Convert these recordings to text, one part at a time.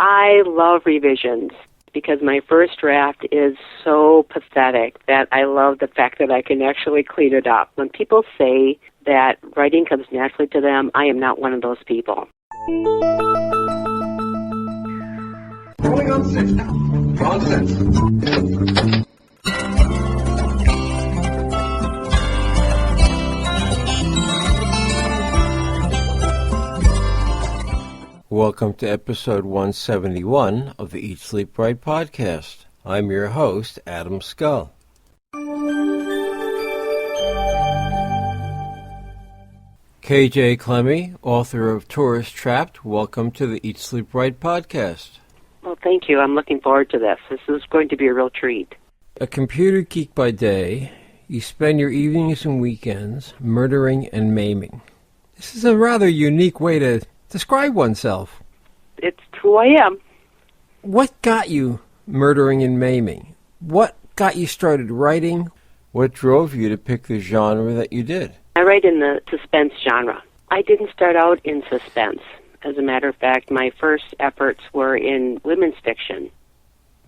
I love revisions because my first draft is so pathetic that I love the fact that I can actually clean it up. When people say that writing comes naturally to them, I am not one of those people. Going on 6 now. Nonsense. Welcome to episode 171 of the Eat, Sleep, Write podcast. I'm your host, Adam Scull. KJ Klemme, author of Tourist Trapped, welcome to the Eat, Sleep, Write podcast. Well, thank you. I'm looking forward to this. This is going to be a real treat. A computer geek by day, you spend your evenings and weekends murdering and maiming. This is a rather unique way to describe oneself. It's who I am. What got you murdering and maiming? What got you started writing? What drove you to pick the genre that you did? I write in the suspense genre. I didn't start out in suspense. As a matter of fact, my first efforts were in women's fiction.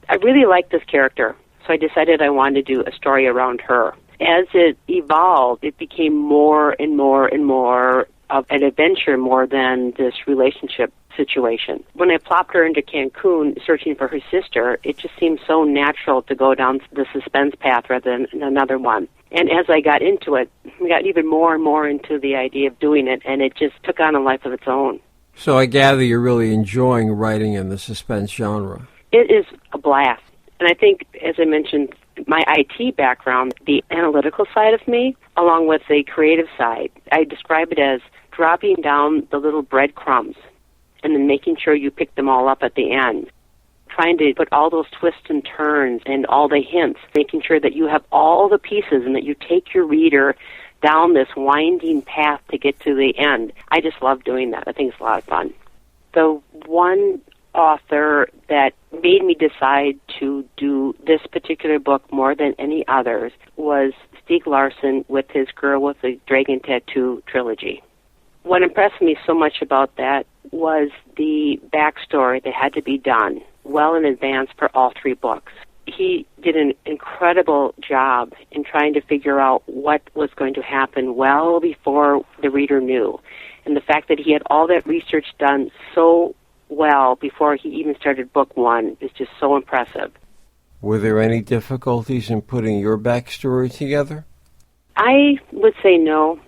I really liked this character, so I decided I wanted to do a story around her. As it evolved, it became more and more and more of an adventure more than this relationship situation. When I plopped her into Cancun searching for her sister, it just seemed so natural to go down the suspense path rather than another one. And as I got into it, I got even more and more into the idea of doing it, and it just took on a life of its own. So I gather you're really enjoying writing in the suspense genre. It is a blast. And I think, as I mentioned, my IT background, the analytical side of me, along with the creative side, I describe it as dropping down the little breadcrumbs and then making sure you pick them all up at the end. Trying to put all those twists and turns and all the hints, making sure that you have all the pieces and that you take your reader down this winding path to get to the end. I just love doing that. I think it's a lot of fun. The one author that made me decide to do this particular book more than any others was Stieg Larsson with his Girl with the Dragon Tattoo trilogy. What impressed me so much about that was the backstory that had to be done well in advance for all three books. He did an incredible job in trying to figure out what was going to happen well before the reader knew. And the fact that he had all that research done so well before he even started book one is just so impressive. Were there any difficulties in putting your backstory together? I would say no.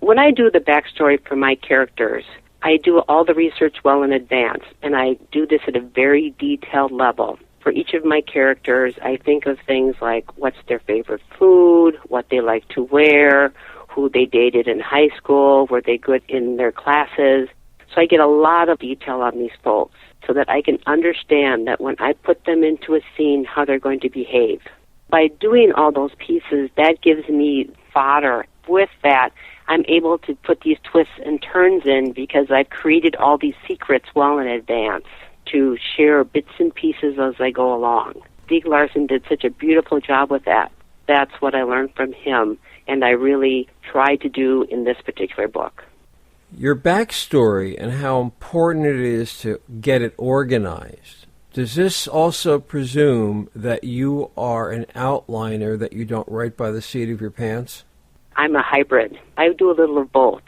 When I do the backstory for my characters, I do all the research well in advance, and I do this at a very detailed level. For each of my characters, I think of things like what's their favorite food, what they like to wear, who they dated in high school, were they good in their classes. So I get a lot of detail on these folks so that I can understand that when I put them into a scene, how they're going to behave. By doing all those pieces, that gives me fodder. With that, I'm able to put these twists and turns in because I've created all these secrets well in advance to share bits and pieces as I go along. Stieg Larsson did such a beautiful job with that. That's what I learned from him, and I really tried to do in this particular book. Your backstory and how important it is to get it organized. Does this also presume that you are an outliner, that you don't write by the seat of your pants? I'm a hybrid. I do a little of both.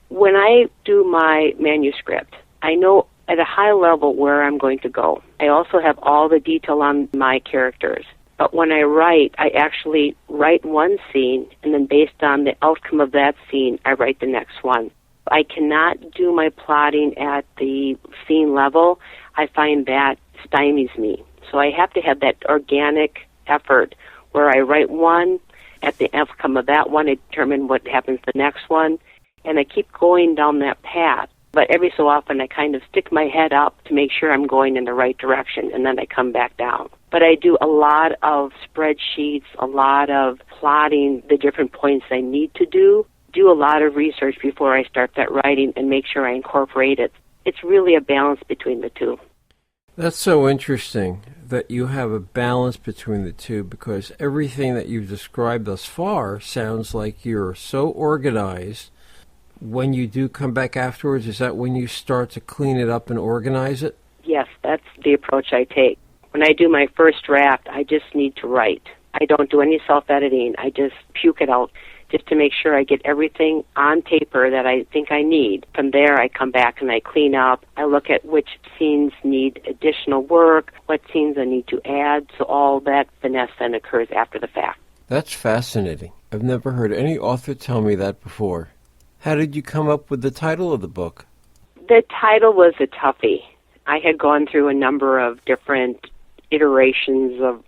When I do my manuscript, I know at a high level where I'm going to go. I also have all the detail on my characters. But when I write, I actually write one scene, and then based on the outcome of that scene, I write the next one. I cannot do my plotting at the scene level. I find that stymies me. So I have to have that organic effort where I write one, at the outcome of that one, I determine what happens the next one, and I keep going down that path. But every so often, I kind of stick my head up to make sure I'm going in the right direction, and then I come back down. But I do a lot of spreadsheets, a lot of plotting the different points I need to do a lot of research before I start that writing and make sure I incorporate it. It's really a balance between the two. That's so interesting that you have a balance between the two, because everything that you've described thus far sounds like you're so organized. When you do come back afterwards, is that when you start to clean it up and organize it? Yes. Yes, that's the approach I take. When I do my first draft, I just need to write. I don't do any self-editing. I just puke it out just to make sure I get everything on paper that I think I need. From there, I come back and I clean up. I look at which scenes need additional work, what scenes I need to add, so all that finesse then occurs after the fact. That's fascinating. I've never heard any author tell me that before. How did you come up with the title of the book? The title was a toughie. I had gone through a number of different iterations of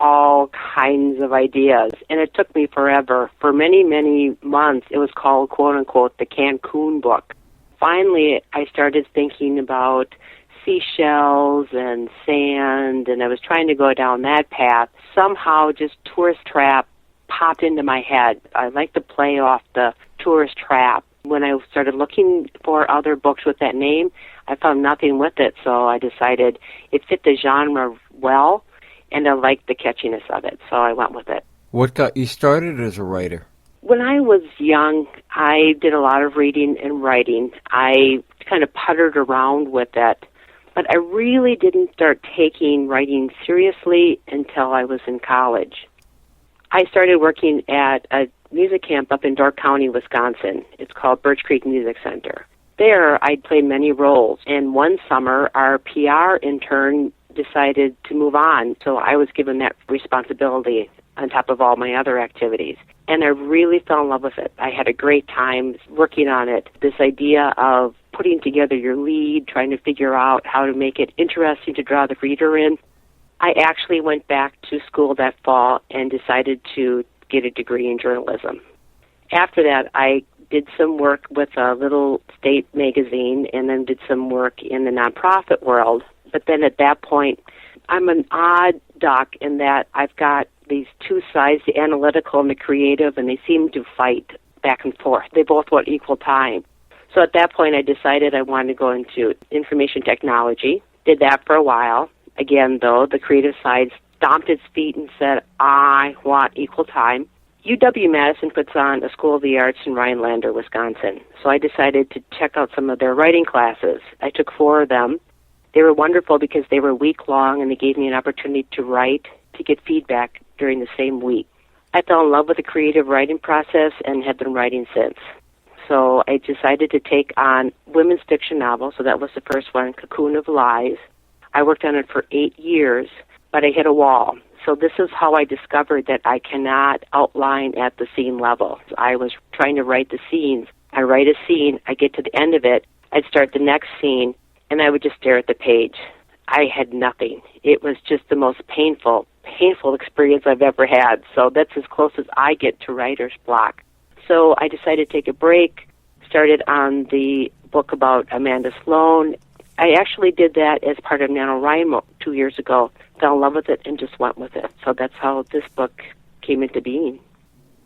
all kinds of ideas, and it took me forever. For many, many months, it was called, quote-unquote, the Cancun book. Finally, I started thinking about seashells and sand, and I was trying to go down that path. Somehow, just tourist trap popped into my head. I like to play off the tourist trap. When I started looking for other books with that name, I found nothing with it, so I decided it fit the genre well, and I liked the catchiness of it, so I went with it. What got you started as a writer? When I was young, I did a lot of reading and writing. I kind of puttered around with it, but I really didn't start taking writing seriously until I was in college. I started working at a music camp up in Door County, Wisconsin. It's called Birch Creek Music Center. There, I played many roles, and one summer, our PR intern decided to move on, so I was given that responsibility on top of all my other activities. And I really fell in love with it. I had a great time working on it. This idea of putting together your lead, trying to figure out how to make it interesting to draw the reader in. I actually went back to school that fall and decided to get a degree in journalism. After that, I did some work with a little state magazine and then did some work in the nonprofit world. But then at that point, I'm an odd duck in that I've got these two sides, the analytical and the creative, and they seem to fight back and forth. They both want equal time. So at that point, I decided I wanted to go into information technology. Did that for a while. Again, though, the creative side stomped its feet and said, I want equal time. UW-Madison puts on a School of the Arts in Rhinelander, Wisconsin. So I decided to check out some of their writing classes. I took 4 of them. They were wonderful because they were week-long, and they gave me an opportunity to write, to get feedback during the same week. I fell in love with the creative writing process and have been writing since. So I decided to take on women's fiction novels, so that was the first one, Cocoon of Lies. I worked on it for 8 years, but I hit a wall. So this is how I discovered that I cannot outline at the scene level. So I was trying to write the scenes. I write a scene, I get to the end of it, I'd start the next scene, and I would just stare at the page. I had nothing. It was just the most painful experience I've ever had. So that's as close as I get to writer's block. So I decided to take a break, started on the book about Amanda Sloane. I actually did that as part of NaNoWriMo 2 years ago, fell in love with it, and just went with it. So that's how this book came into being.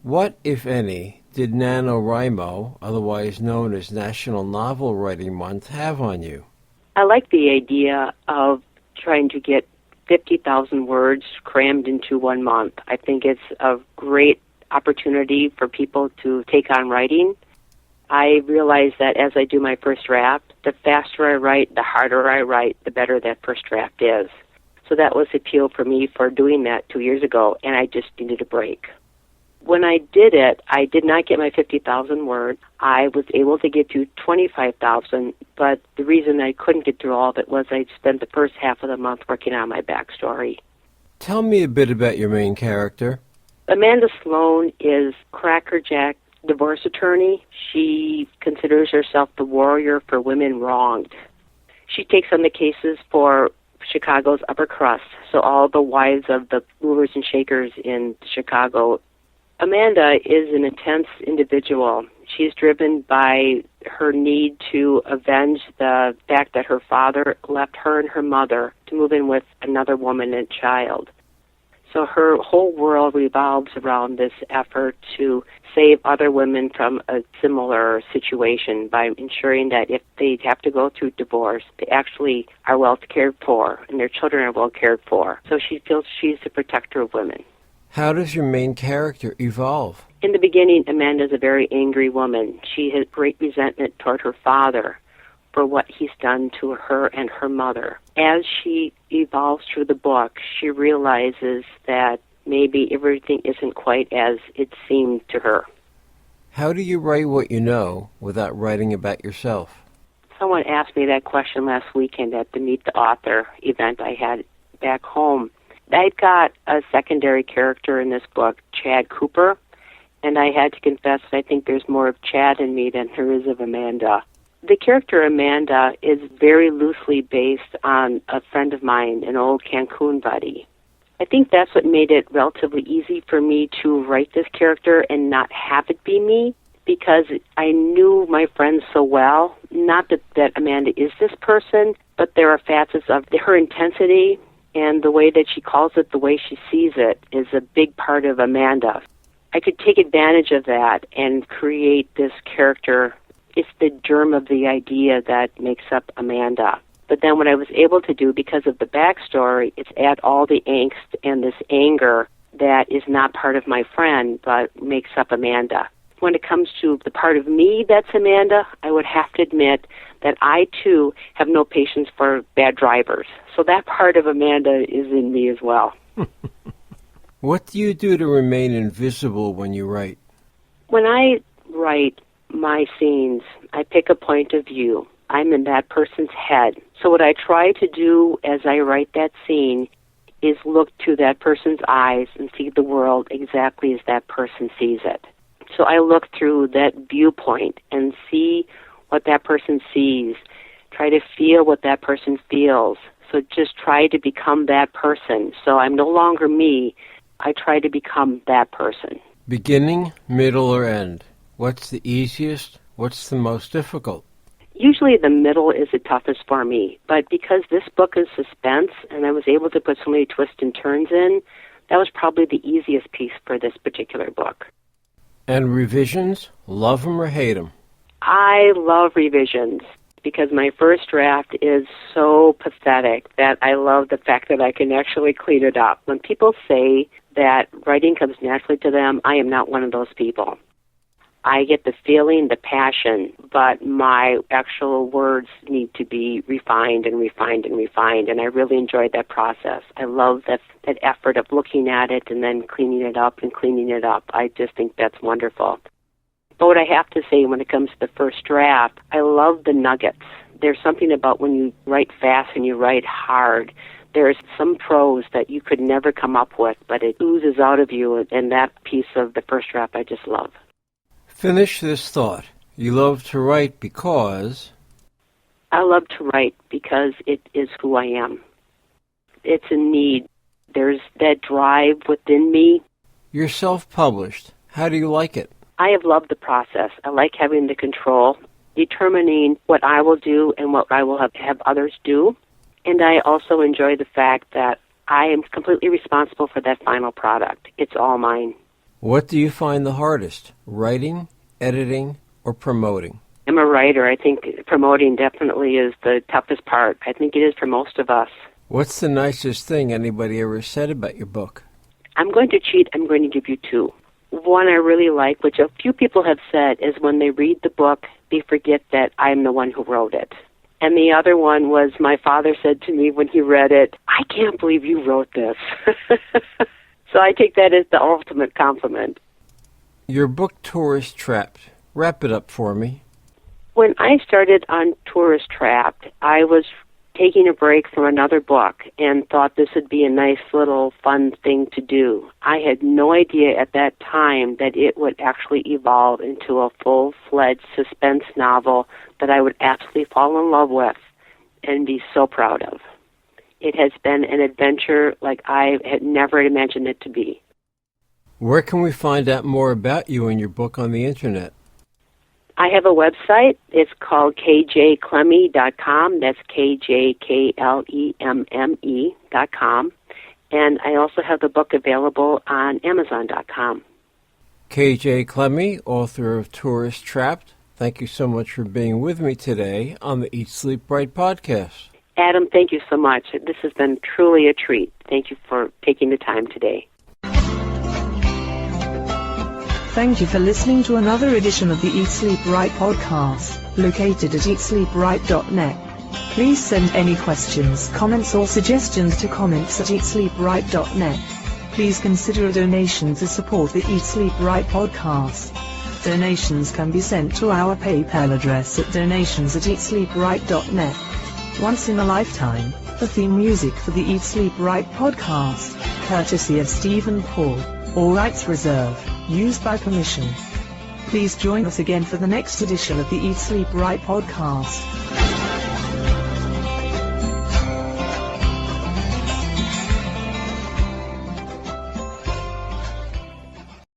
What, if any, did NaNoWriMo, otherwise known as National Novel Writing Month, have on you? I like the idea of trying to get 50,000 words crammed into 1 month. I think it's a great opportunity for people to take on writing. I realize that as I do my first draft, the faster I write, the harder I write, the better that first draft is. So that was the appeal for me for doing that 2 years ago, and I just needed a break. When I did it, I did not get my 50,000 words. I was able to get to 25,000, but the reason I couldn't get through all of it was I spent the first half of the month working on my backstory. Tell me a bit about your main character. Amanda Sloane is crackerjack divorce attorney. She considers herself the warrior for women wronged. She takes on the cases for Chicago's upper crust, so all the wives of the movers and shakers in Chicago. Amanda is an intense individual. She's driven by her need to avenge the fact that her father left her and her mother to move in with another woman and child. So her whole world revolves around this effort to save other women from a similar situation by ensuring that if they have to go through divorce, they actually are well cared for and their children are well cared for. So she feels she's the protector of women. How does your main character evolve? In the beginning, Amanda's a very angry woman. She has great resentment toward her father for what he's done to her and her mother. As she evolves through the book, she realizes that maybe everything isn't quite as it seemed to her. How do you write what you know without writing about yourself? Someone asked me that question last weekend at the Meet the Author event I had back home. I've got a secondary character in this book, Chad Cooper, and I had to confess that I think there's more of Chad in me than there is of Amanda. The character Amanda is very loosely based on a friend of mine, an old Cancun buddy. I think that's what made it relatively easy for me to write this character and not have it be me, because I knew my friend so well. Not that Amanda is this person, but there are facets of her intensity and the way that she calls it, the way she sees it, is a big part of Amanda. I could take advantage of that and create this character. It's the germ of the idea that makes up Amanda. But then what I was able to do, because of the backstory, is add all the angst and this anger that is not part of my friend, but makes up Amanda. When it comes to the part of me that's Amanda, I would have to admit that I, too, have no patience for bad drivers. So that part of Amanda is in me as well. What do you do to remain invisible when you write? When I write my scenes, I pick a point of view. I'm in that person's head. So what I try to do as I write that scene is look to that person's eyes and see the world exactly as that person sees it. So I look through that viewpoint and see what that person sees, try to feel what that person feels. So just try to become that person. So I'm no longer me. I try to become that person. Beginning, middle, or end? What's the easiest? What's the most difficult? Usually the middle is the toughest for me, but because this book is suspense and I was able to put so many twists and turns in, that was probably the easiest piece for this particular book. And revisions? Love them or hate them? I love revisions because my first draft is so pathetic that I love the fact that I can actually clean it up. When people say that writing comes naturally to them, I am not one of those people. I get the feeling, the passion, but my actual words need to be refined and refined and refined, and I really enjoyed that process. I love that effort of looking at it and then cleaning it up and cleaning it up. I just think that's wonderful. But what I have to say when it comes to the first draft, I love the nuggets. There's something about when you write fast and you write hard, there's some prose that you could never come up with, but it oozes out of you, and that piece of the first draft I just love. Finish this thought. You love to write because... I love to write because it is who I am. It's a need. There's that drive within me. You're self-published. How do you like it? I have loved the process. I like having the control, determining what I will do and what I will have others do. And I also enjoy the fact that I am completely responsible for that final product. It's all mine. What do you find the hardest? Writing, editing, or promoting? I'm a writer. I think promoting definitely is the toughest part. I think it is for most of us. What's the nicest thing anybody ever said about your book? I'm going to cheat. I'm going to give you two. One I really like, which a few people have said, is when they read the book, they forget that I'm the one who wrote it. And the other one was my father said to me when he read it, I can't believe you wrote this. So I take that as the ultimate compliment. Your book, Tourist Trapped. Wrap it up for me. When I started on Tourist Trapped, I was taking a break from another book and thought this would be a nice little fun thing to do. I had no idea at that time that it would actually evolve into a full-fledged suspense novel that I would absolutely fall in love with and be so proud of. It has been an adventure like I had never imagined it to be. Where can we find out more about you and your book on the Internet? I have a website. It's called KJKlemme.com. That's KJKlemme.com. And I also have the book available on Amazon.com. KJ Klemme, author of Tourist Trapped. Thank you so much for being with me today on the Eat, Sleep, Write podcast. Adam, thank you so much. This has been truly a treat. Thank you for taking the time today. Thank you for listening to another edition of the Eat Sleep Right podcast, located at eatsleepright.net. Please send any questions, comments or suggestions to comments@eatsleepright.net. Please consider a donation to support the Eat Sleep Right podcast. Donations can be sent to our PayPal address at donations@eatsleepright.net. Once in a lifetime, the theme music for the Eat Sleep Right podcast, courtesy of Stephen Paul, all rights reserved, used by permission. Please join us again for the next edition of the Eat Sleep Right podcast.